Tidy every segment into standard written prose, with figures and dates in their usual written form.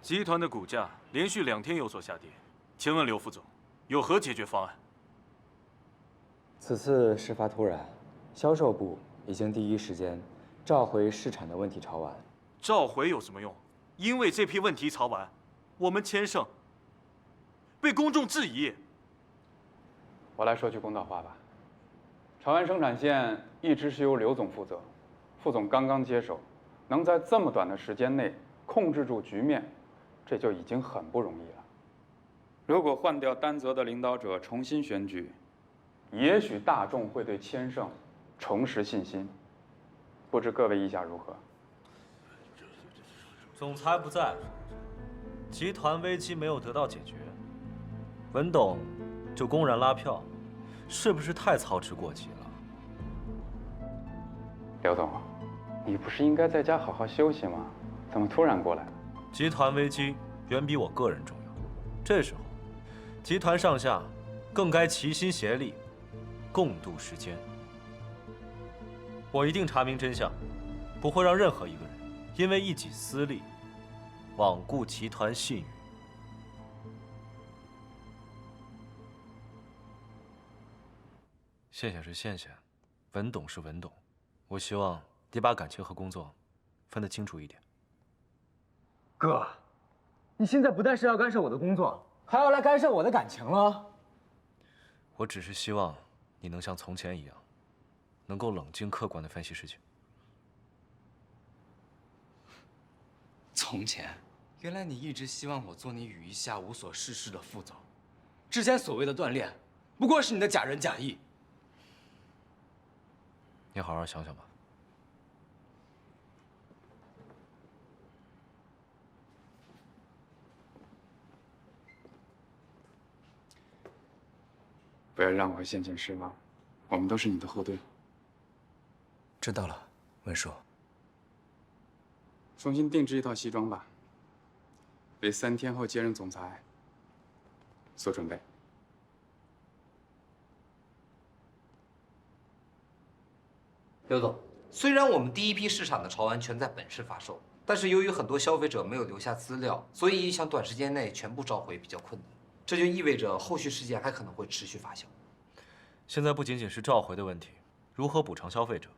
集团的股价连续2天有所下跌，请问刘副总，有何解决方案？此次事发突然，销售部已经第一时间召回市场的问题潮玩。召回有什么用？因为这批问题潮玩，我们千盛被公众质疑。我来说句公道话吧，潮玩生产线一直是由刘总负责，副总刚刚接手，能在这么短的时间内控制住局面，这就已经很不容易了。如果换掉担责的领导者，重新选举，也许大众会对千盛重拾信心。不知各位意下如何？总裁不在，集团危机没有得到解决，文董就公然拉票，是不是太操之过急了？刘总，你不是应该在家好好休息吗？怎么突然过来了？集团危机远比我个人重要，这时候，集团上下更该齐心协力，共度时艰。我一定查明真相，不会让任何一个人因为一己私利，罔顾集团信誉。谢谢是谢谢，文董是文董，我希望你把感情和工作分得清楚一点。哥，你现在不但是要干涉我的工作，还要来干涉我的感情了。我只是希望你能像从前一样，能够冷静客观地分析事情。从前，原来你一直希望我做你雨衣下无所事事的副总，之前所谓的锻炼，不过是你的假仁假义。你好好想想吧。不要让我陷进失望，我们都是你的后盾。知道了，文叔。重新定制一套西装吧，为3天后接任总裁做准备。刘总，虽然我们第一批市场的潮玩全在本市发售，但是由于很多消费者没有留下资料，所以想短时间内全部召回比较困难。这就意味着后续事件还可能会持续发酵。现在不仅仅是召回的问题，如何补偿消费者，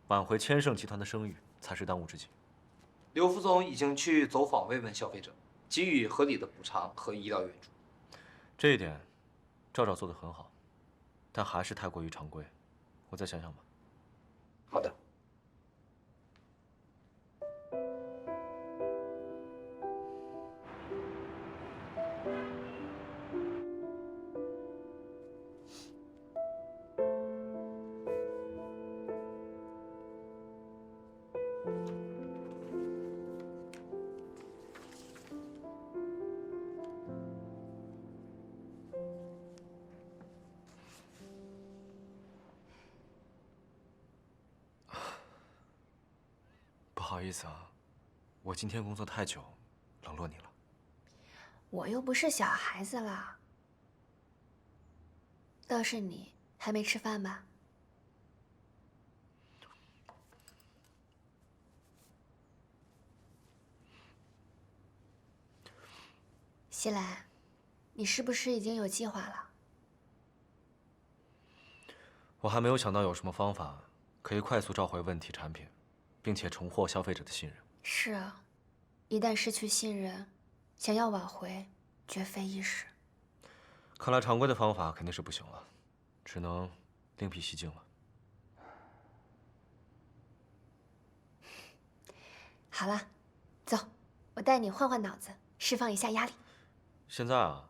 挽回千盛集团的声誉，才是当务之急。刘副总已经去走访慰问消费者，给予合理的补偿和医疗援助。这一点，赵赵做得很好，但还是太过于常规。我再想想吧。好的。不好意思啊，我今天工作太久，冷落你了。我又不是小孩子了。倒是你还没吃饭吧？西兰，你是不是已经有计划了？我还没有想到有什么方法可以快速召回问题产品，并且重获消费者的信任。是啊，一旦失去信任，想要挽回，绝非易事。看来常规的方法肯定是不行了，只能另辟蹊径了。好了，走，我带你换换脑子，释放一下压力。现在啊，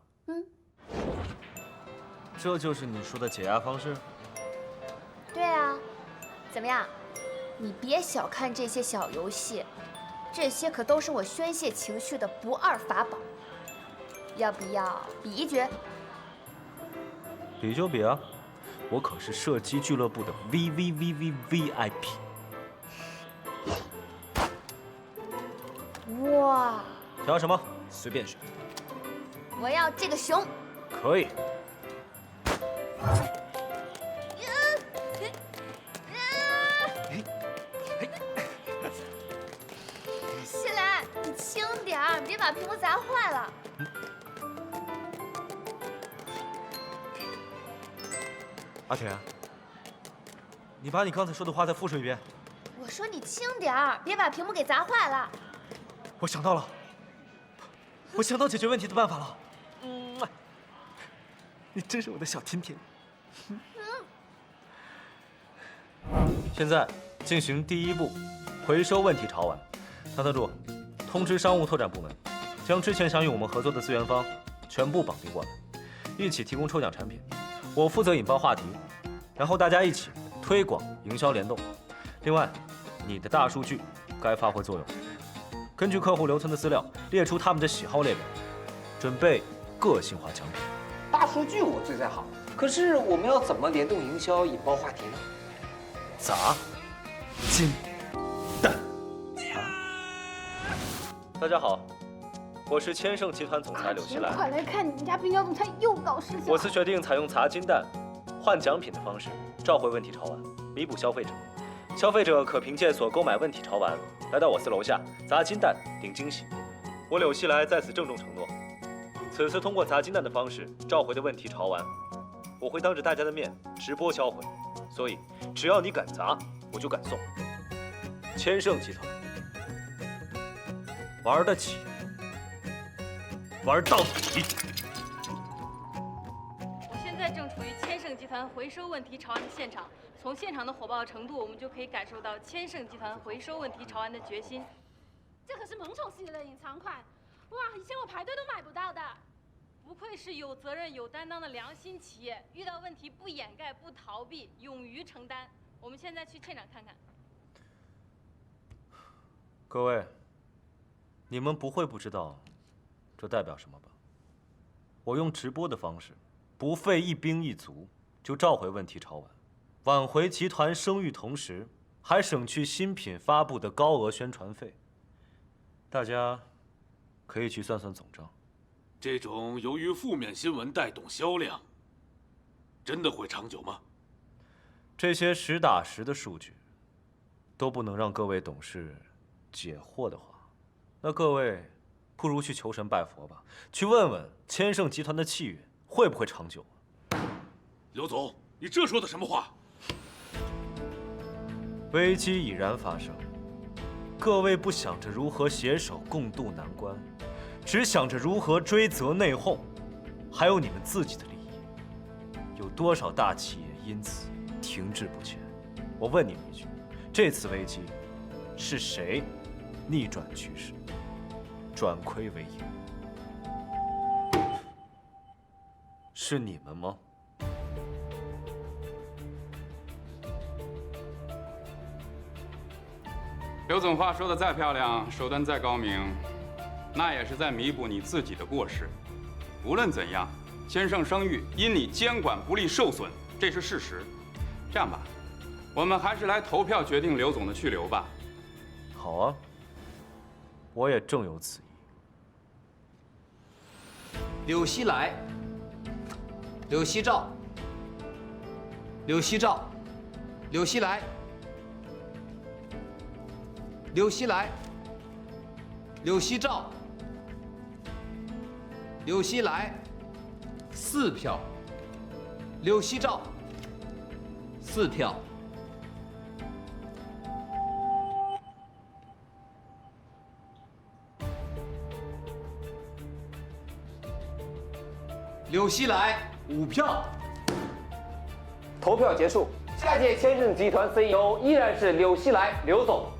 这就是你说的解压方式？对啊，怎么样？你别小看这些小游戏，这些可都是我宣泄情绪的不二法宝。要不要比一局？比就比啊，我可是射击俱乐部的 VIP。哇！想要什么？随便选。我要这个熊。可以。西兰，你轻点。点儿，别把屏幕砸坏了。阿田，你把你刚才说的话再复述一遍。我说你轻点儿，别把屏幕给砸坏了。我想到了，我想到解决问题的办法了。你真是我的小甜甜。现在进行第一步，回收问题潮玩。唐特助，通知商务拓展部门，将之前想与我们合作的资源方全部绑定过来，一起提供抽奖产品。我负责引爆话题，然后大家一起推广营销联动。另外，你的大数据该发挥作用，根据客户留存的资料列出他们的喜好列表，准备个性化奖品。大数据我最在行，可是我们要怎么联动营销引爆话题呢？砸金蛋。大家好，我是千盛集团总裁柳希来。快来看，你们家冰雕总裁又搞事情了。我司决定采用砸金蛋换奖品的方式，召回问题潮玩，弥补消费者。消费者可凭借所购买问题潮玩，来到我司楼下砸金蛋领惊喜。我柳希来在此郑重承诺，此次通过砸金蛋的方式召回的问题潮玩，我会当着大家的面直播销毁。所以，只要你敢砸，我就敢送。千盛集团，玩得起，玩到底。我现在正处于千盛集团回收问题潮玩的现场，从现场的火爆程度，我们就可以感受到千盛集团回收问题潮玩的决心。这可是萌宠系列的隐藏款，哇，以前我排队都买不到的。不愧是有责任、有担当的良心企业，遇到问题不掩盖、不逃避，勇于承担。我们现在去现场看看。各位，你们不会不知道这代表什么吧？我用直播的方式，不费一兵一卒就召回问题潮玩，挽回集团声誉，同时还省去新品发布的高额宣传费。大家可以去算算总账。这种由于负面新闻带动销量，真的会长久吗？这些实打实的数据都不能让各位董事解惑的话，那各位不如去求神拜佛吧，去问问千盛集团的气运会不会长久。刘总，你这说的什么话？危机已然发生，各位不想着如何携手共度难关，只想着如何追责内讧，还有你们自己的利益。有多少大企业因此停滞不前？我问你们一句，这次危机是谁逆转趋势，转亏为盈？是你们吗？刘总话说的再漂亮，手段再高明，那也是在弥补你自己的过失。无论怎样，千盛声誉因你监管不力受损，这是事实。这样吧，我们还是来投票决定刘总的去留吧。好啊，我也正有此意。柳熙来、柳熙照、柳熙照、柳熙来、柳熙来、柳熙照、柳熙来，4票；柳熙照，4票。柳熙来5票。投票结束，下届千盛集团 CEO 依然是柳熙来刘总。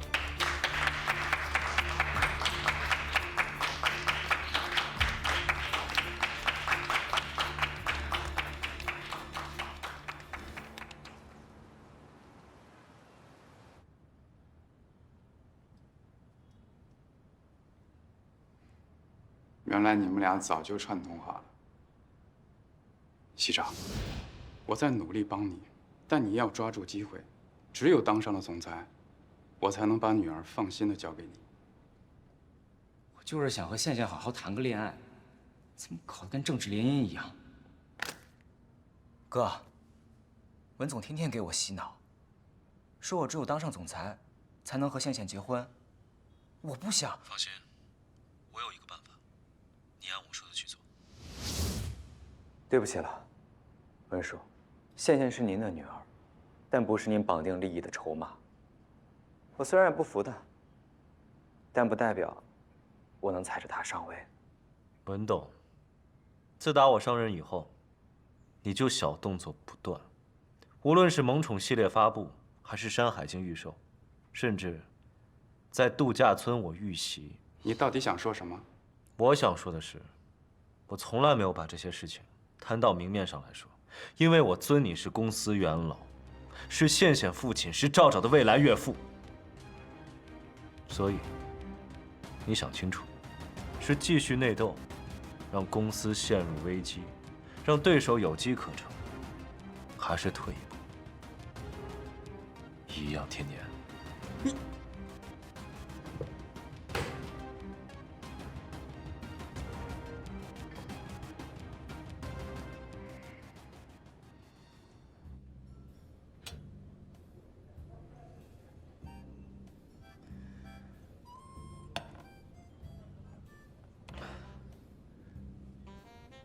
原来你们俩早就串通好了。西长，我在努力帮你，但你要抓住机会，只有当上了总裁，我才能把女儿放心的交给你。我就是想和宪宪好好谈个恋爱，怎么搞得跟政治联姻一样？哥，文总天天给我洗脑，说我只有当上总裁，才能和宪宪结婚。我不想。放心，我有一个办法，你按我说的去做。对不起了，文叔，羡羡是您的女儿，但不是您绑定利益的筹码。我虽然也不服她，但不代表我能踩着她上位。文董，自打我上任以后，你就小动作不断，无论是萌宠系列发布，还是《山海经》预售，甚至在度假村我遇袭。你到底想说什么？我想说的是，我从来没有把这些事情摊到明面上来说，因为我尊你是公司元老，是羡羡父亲，是赵赵的未来岳父。所以，你想清楚，是继续内斗，让公司陷入危机，让对手有机可乘，还是退一步，颐养天年？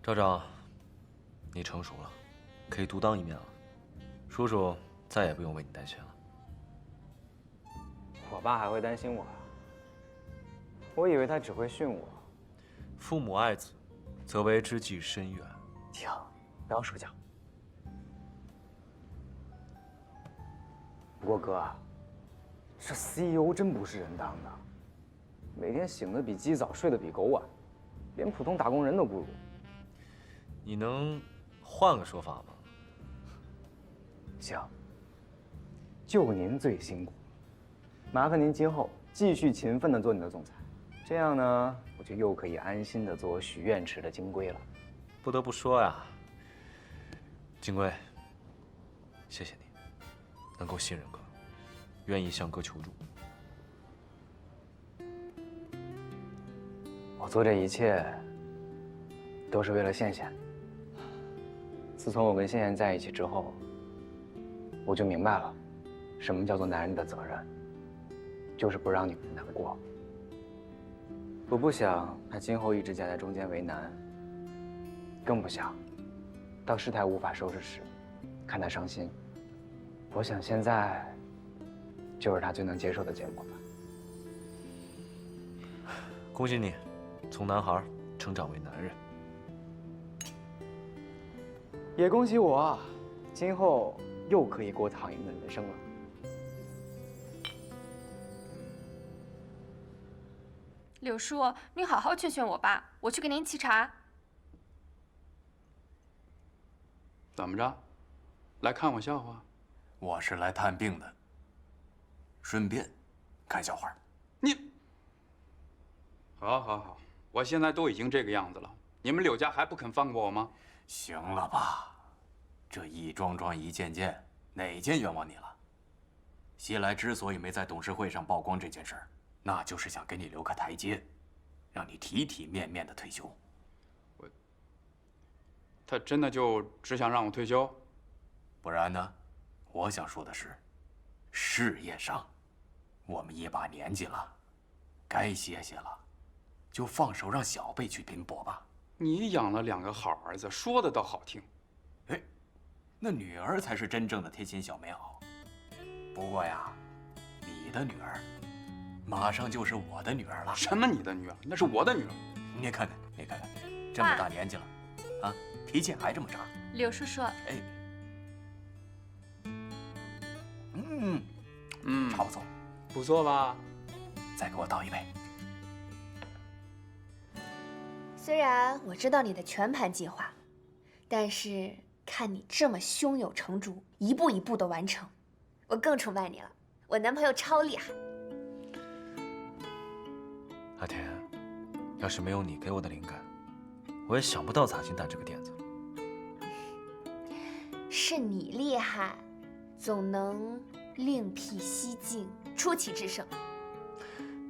赵赵，你成熟了，可以独当一面了。叔叔再也不用为你担心了。我爸还会担心我啊？我以为他只会训我。父母爱子，则为之计深远。停，不要说教。不过哥，这 CEO 真不是人当的，每天醒得比鸡早，睡得比狗晚，连普通打工人都不如。你能换个说法吗？行，就您最辛苦，麻烦您今后继续勤奋地做你的总裁，这样呢，我就又可以安心地做许愿池的金龟了。不得不说呀，金龟，谢谢你能够信任哥，愿意向哥求助。我做这一切都是为了羡羡。自从我跟羡羡在一起之后，我就明白了，什么叫做男人的责任，就是不让你们难过。我不想他今后一直夹在中间为难，更不想当事态无法收拾时，看他伤心。我想现在就是他最能接受的结果吧。恭喜你，从男孩成长为男人。也恭喜我，今后又可以过躺赢的人生了。柳叔，您好好劝劝我爸，我去给您沏茶。怎么着？来看我笑话？我是来探病的，顺便看笑话。你，好，好，好，我现在都已经这个样子了，你们柳家还不肯放过我吗？行了吧，这一桩桩一件件，哪件冤枉你了？西来之所以没在董事会上曝光这件事儿，那就是想给你留个台阶，让你体体面面的退休。他真的就只想让我退休？不然呢？我想说的是，事业上，我们一把年纪了，该歇歇了，就放手让小辈去拼搏吧。你养了2个好儿子，说的倒好听。哎，那女儿才是真正的贴心小棉袄。不过呀，你的女儿，马上就是我的女儿了。什么你的女儿？那是我的女儿。你看看，你看看，这么大年纪了，啊，脾气还这么差。柳叔叔，哎，茶不错，不错吧？再给我倒一杯。虽然我知道你的全盘计划，但是看你这么胸有成竹，一步一步的完成，我更崇拜你了。我男朋友超厉害。阿田，要是没有你给我的灵感，我也想不到砸金蛋这个点子。是你厉害，总能另辟蹊径，出奇制胜。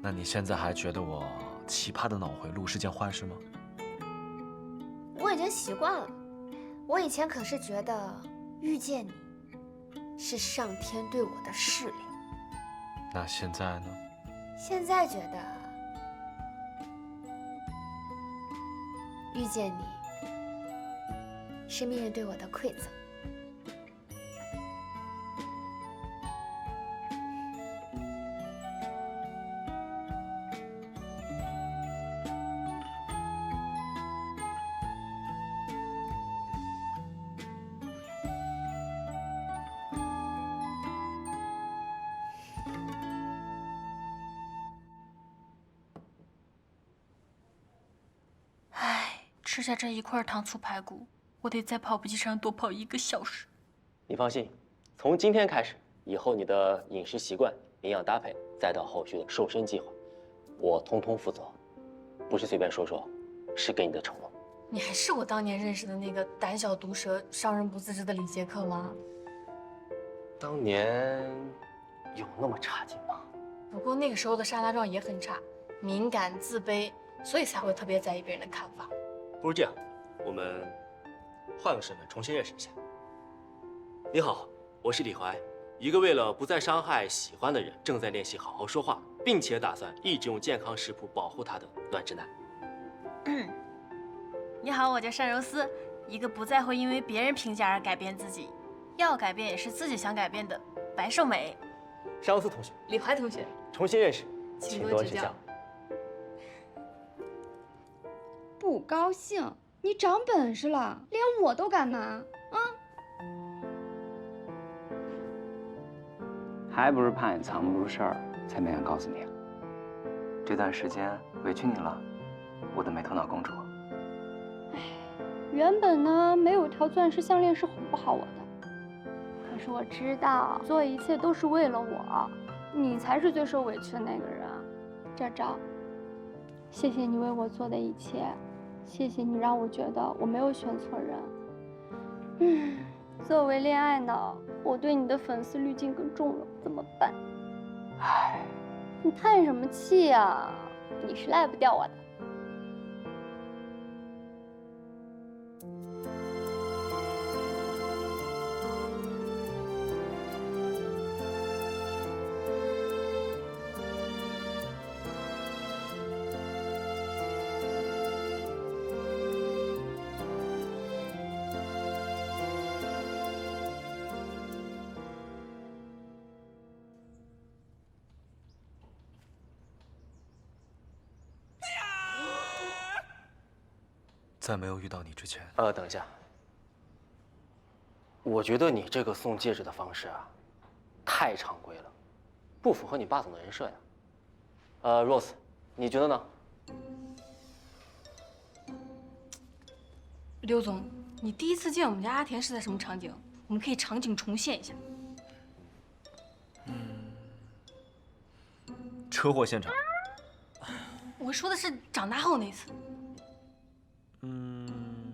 那你现在还觉得我奇葩的脑回路是件坏事吗？我已经习惯了。我以前可是觉得遇见你是上天对我的试炼。那现在呢？现在觉得遇见你是命运对我的馈赠。吃下这一块糖醋排骨，我得在跑步机上多跑1个小时。你放心，从今天开始，以后你的饮食习惯、营养搭配，再到后续的瘦身计划，我通通负责，不是随便说说，是给你的承诺。你还是我当年认识的那个胆小毒舌、伤人不自知的李杰克吗？当年有那么差劲吗？不过那个时候的沙拉壮也很差，敏感、自卑，所以才会特别在意别人的看法。不如这样，我们换个身份重新认识一下。你好，我是李怀，一个为了不再伤害喜欢的人，正在练习好好说话，并且打算一直用健康食谱保护他的暖直男。你好，我叫单柔思，一个不再会因为别人评价而改变自己，要改变也是自己想改变的白瘦美。单柔思同学，李怀同学，重新认识，请多指教。多指教。不高兴？你长本事了，连我都敢骂啊！还不是怕你藏不住事儿，才没敢告诉你。这段时间委屈你了，我的没头脑公主。原本呢，没有条钻石项链是哄不好我的。可是我知道，做一切都是为了我，你才是最受委屈的那个人。赵赵，谢谢你为我做的一切。谢谢你让我觉得我没有选错人。作为恋爱脑，我对你的粉丝滤镜更重了，怎么办？唉，你叹什么气呀？你是赖不掉我的。在没有遇到你之前，等一下，我觉得你这个送戒指的方式啊，太常规了，不符合你霸总的人设呀。Rose， 你觉得呢？刘总，你第一次见我们家阿田是在什么场景？我们可以场景重现一下。车祸现场。我说的是长大后那次。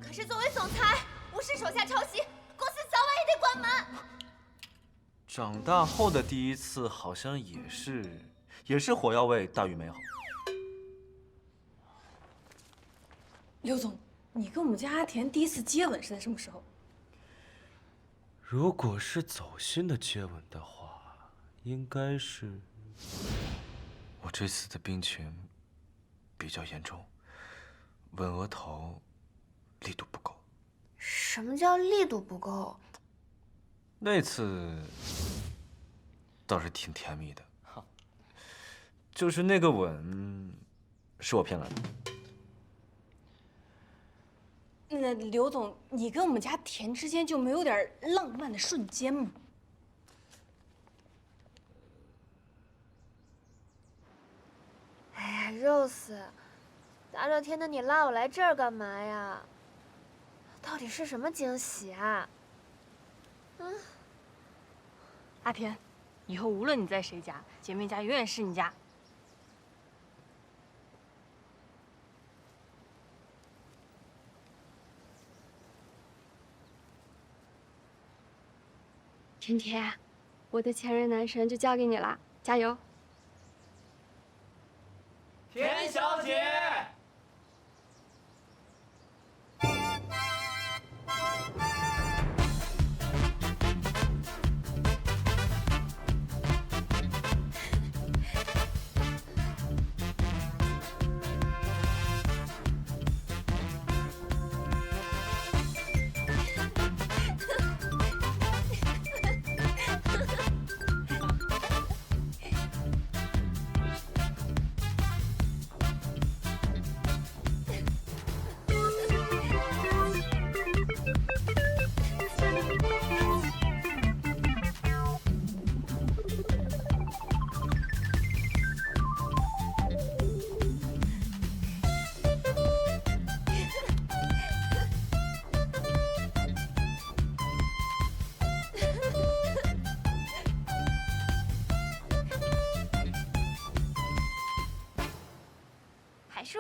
可是作为总裁，无视手下抄袭，公司早晚也得关门。长大后的第一次好像也是火药味大于美好。刘总，你跟我们家阿田第一次接吻是在什么时候？如果是走心的接吻的话，应该是我这次的病情比较严重，吻额头力度不够。什么叫力度不够？那次倒是挺甜蜜的，就是那个吻是我骗来的。那刘总，你跟我们家田之间就没有点浪漫的瞬间吗？哎呀，Rose，大热天的你拉我来这儿干嘛呀？到底是什么惊喜啊？阿田，以后无论你在谁家，姐妹家永远是你家。甜甜，我的前任男神就交给你了，加油！田小姐。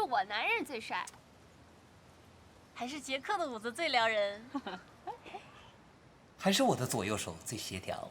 我男人最帅，还是杰克的舞姿最撩人。还是我的左右手最协调。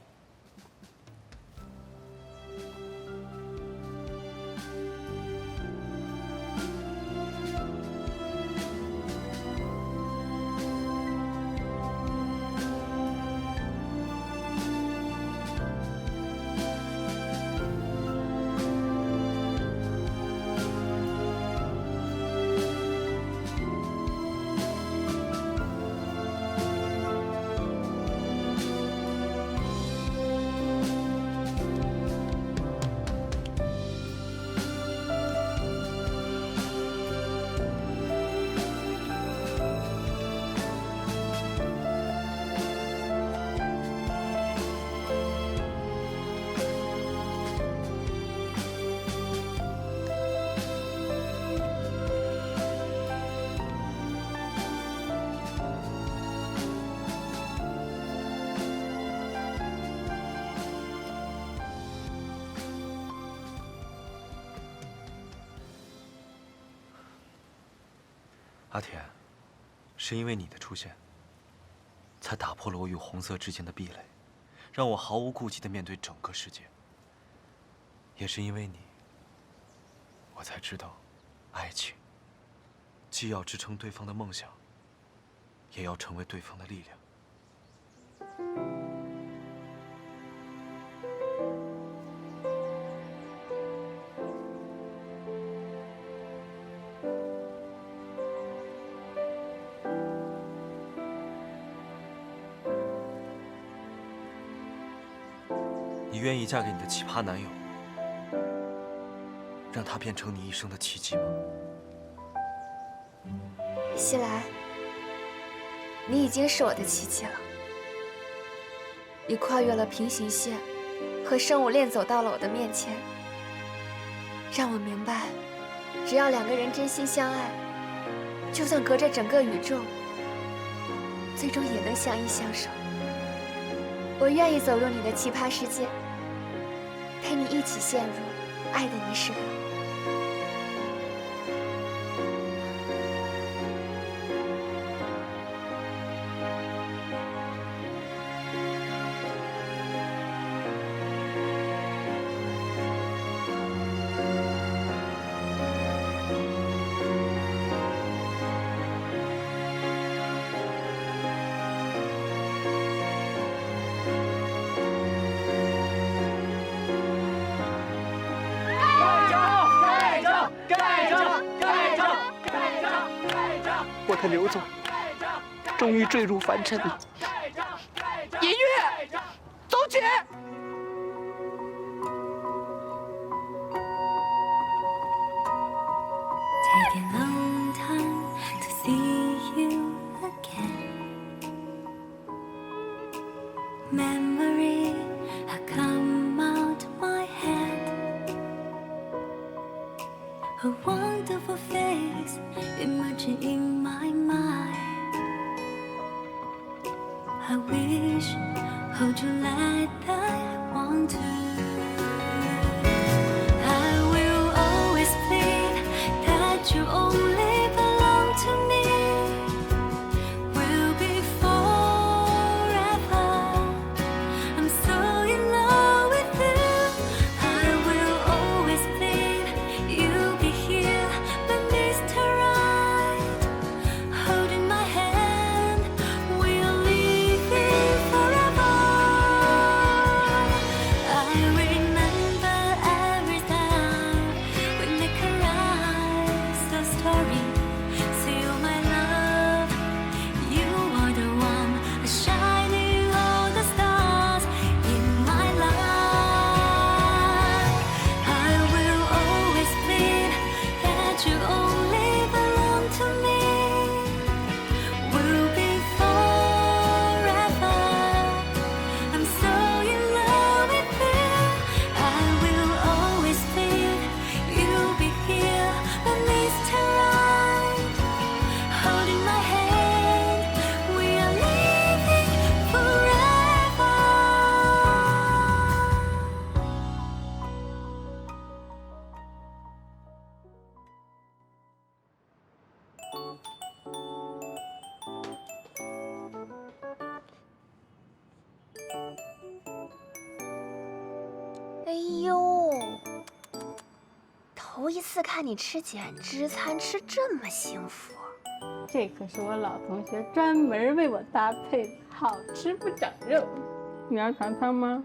阿田，是因为你的出现，才打破了我与红色之间的壁垒，让我毫无顾忌地面对整个世界。也是因为你，我才知道，爱情既要支撑对方的梦想，也要成为对方的力量。你愿意嫁给你的奇葩男友，让他变成你一生的奇迹吗？西来，你已经是我的奇迹了。你跨越了平行线，和生物链走到了我的面前，让我明白，只要两个人真心相爱，就算隔着整个宇宙，最终也能相依相守。我愿意走入你的奇葩世界，陪你一起陷入爱的泥石流。我的刘总终于坠入凡尘了。音乐，走起！ Memory had come out my head. A wonderful face emerging in my mind. I wish, hold you like I want to. I will always plead that you only belong to me. We'll be forever. I'm so in love with you. I will always plead you'll be here by Mr. Right, holding my hand. We'll live in forever. I remember every time we make our eyes so strong. 一次看你吃减脂餐吃这么幸福。这可是我老同学专门为我搭配的，好吃不长肉。你要尝尝吗？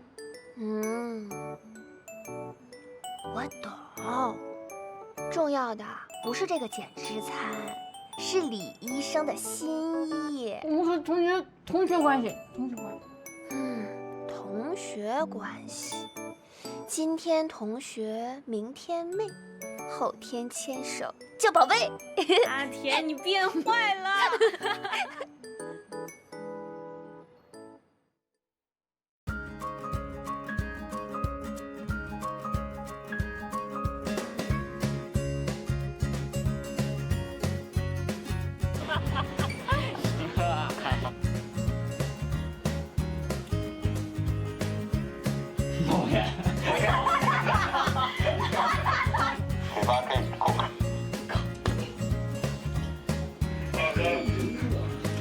我懂。重要的不是这个减脂餐，是李医生的心意。我们和同学关系，同学关系。今天同学，明天妹，后天牵手叫宝贝。阿田，你变坏了。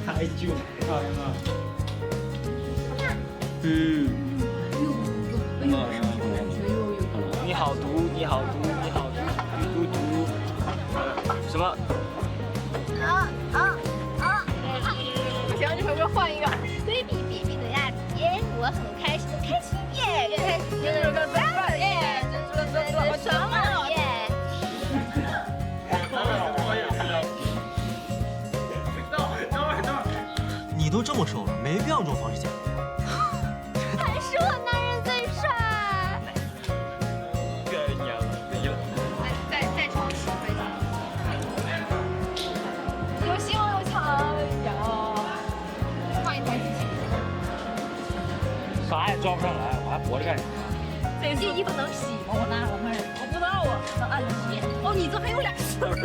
太久了。你好毒，你好毒，你好毒，毒。什么？不行，这回我换一个。比的呀，耶！我很开心，开心耶！开心，这个赞耶！这什么耶？你都这么瘦了，没必要用这种方式减肥啊！还是我男人最帅。别演了，别了。再超10回。有希望有抢呀！换一台机器。啥也抓不上来，我还活着干啥？这衣服能洗吗？我拿我们，我不知道啊，能按着洗。哦，你这还有俩绳儿。